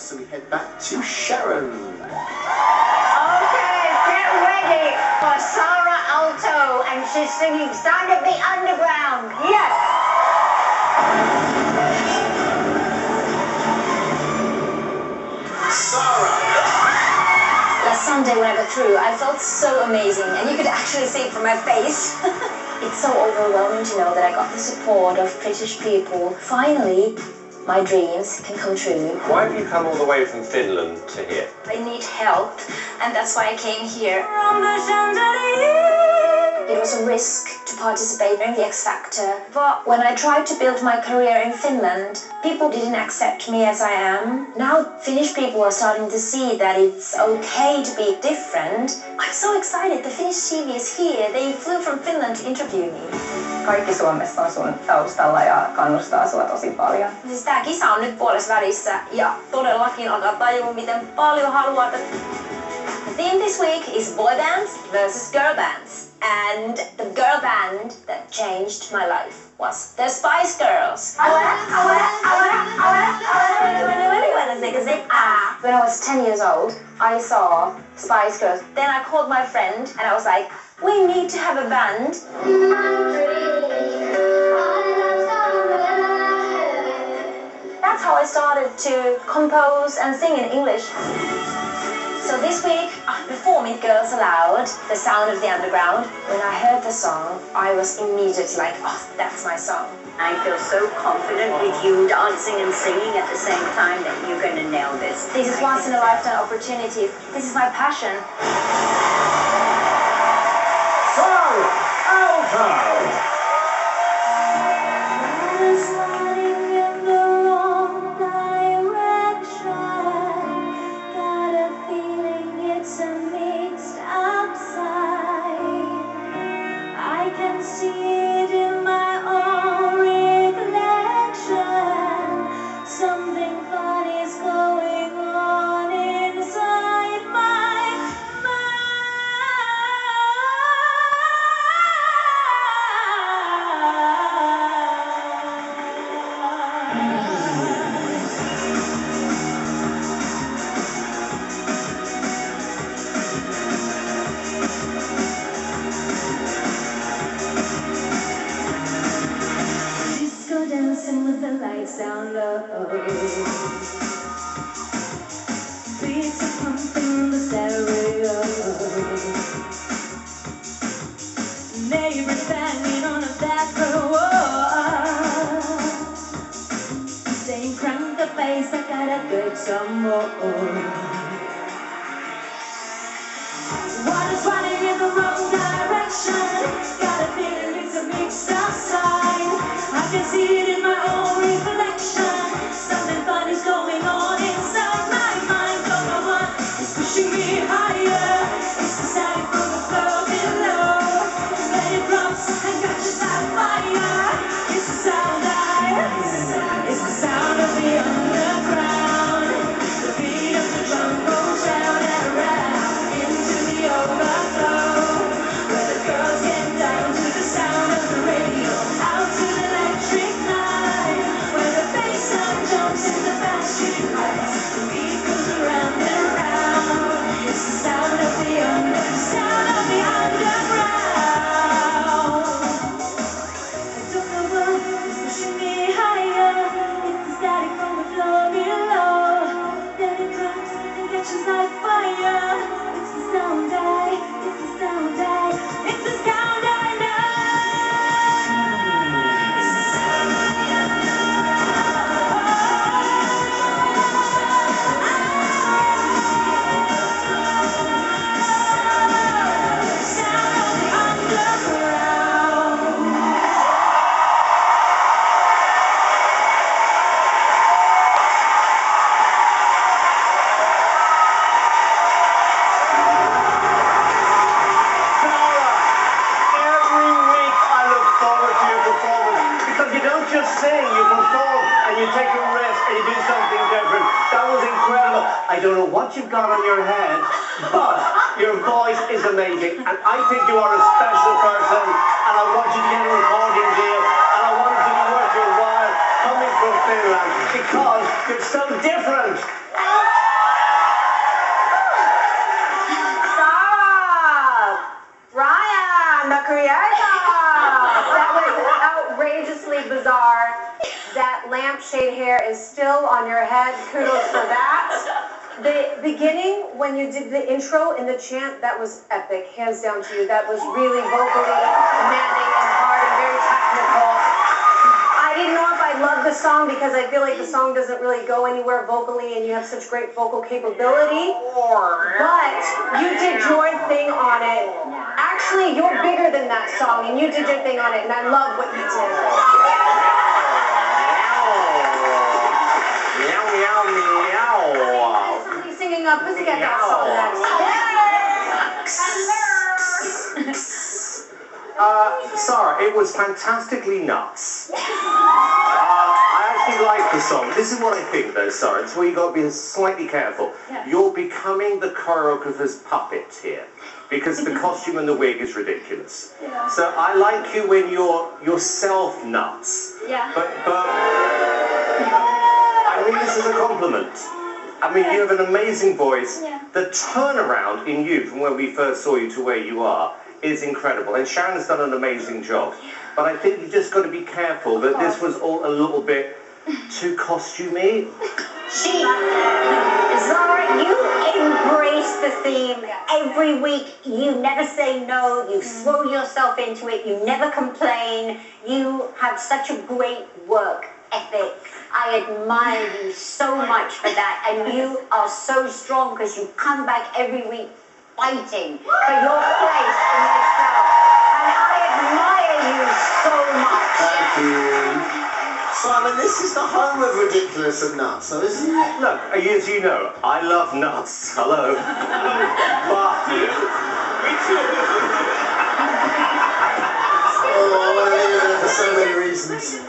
so we head back to Sharon. Okay, get ready for Saara Aalto, and she's singing Sound of the Underground. Yes! Saara! Last Sunday when I got through, I felt so amazing, and you could actually see it from my face. It's so overwhelming to know that I got the support of British people. Finally, my dreams can come true. Why have you come all the way from Finland to here? I need help, and that's why I came here. It was a risk to participate in the X Factor, but when I tried to build my career in Finland, people didn't accept me as I am. Now Finnish people are starting to see that it's okay to be different. I'm so excited. The Finnish TV is here. They flew from Finland to interview me. Kaikki Suomessa on sun taustalla ja kannustaa sua tosi paljon. Siis tää kisa on nyt puolesvälissä ja todellakin alkaa tajua, miten paljon haluat. The theme this week is Boybands versus Girlbands. And the girl band that changed my life was the Spice Girls. When I was 10 years old, I saw Spice Girls. Then I called my friend and I was like, we need to have a band. That's how I started to compose and sing in English. So this week, I'm performing Girls Aloud, the sound of the underground. When I heard the song, I was immediately like, oh, that's my song. I feel so confident with you dancing and singing at the same time that you're going to nail this. This is once in a lifetime opportunity. This is my passion. Saara Aalto! Dancing with the lights down low. Beats are pumping in the stereo. Neighbors banging on a back row. Saying crank the bass, I gotta get some more. Water's running in the wrong direction. Got a feeling it's a mixed up sign. I can see it in my own reflection. Something fun is going on inside my mind. Don't know what is pushing me higher. It's the sound from the floor below. When it drops and catches that fire. It's the sound it's the sound of the underground. The beat of the drum goes round and round into the overflow. Where the girls get down to the sound of the radio. Out to the electric night, where the bass sound jumps in the backstreet lights. The beat goes around and round. It's the sound of the sound of the underground. I don't know what is pushing me higher. It's the static from the floor below. Then it drops and catches like fire. It's the sound it's the sound it's the sound I know. I don't know what you've got on your head, but your voice is amazing, and I think you are a special person, and I want you to get a recording deal, and I want it to be worth your while coming from Finland, because you're so different. kudos for that. The beginning, when you did the intro and the chant, that was epic. Hands down to you. That was really vocally demanding and hard and very technical. I didn't know if I loved the song because I feel like the song doesn't really go anywhere vocally and you have such great vocal capability. But you did your thing on it. Actually, you're bigger than that song and you did your thing on it and I love what you did. Meow, meow, meow. Somebody singing a Pussycat Dolls song next. Sarah, it was fantastically nuts. I actually like the song. This is what I think though, Sarah. It's where you got to be slightly careful. Yeah. You're becoming the choreographer's puppet here. Because the costume and the wig is ridiculous. Yeah. So I like you when you're yourself nuts. Yeah. But I mean this is a compliment. I mean, you have an amazing voice. Yeah. The turnaround in you from when we first saw you to where you are is incredible. And Sharon's done an amazing job. But I think you just got to be careful that this was all a little bit too costumey. Zara, you embrace the theme every week. You never say no. You throw yourself into it. You never complain. You have such a great work ethic. I admire you so much for that. And you are so strong because you come back every week fighting for your place in yourself. And I admire you so much. Thank you. Simon, this is the home of ridiculous and nuts, though, isn't it? Look, as you know, I love nuts. Hello. But Oh, I want to leave it there for so many reasons.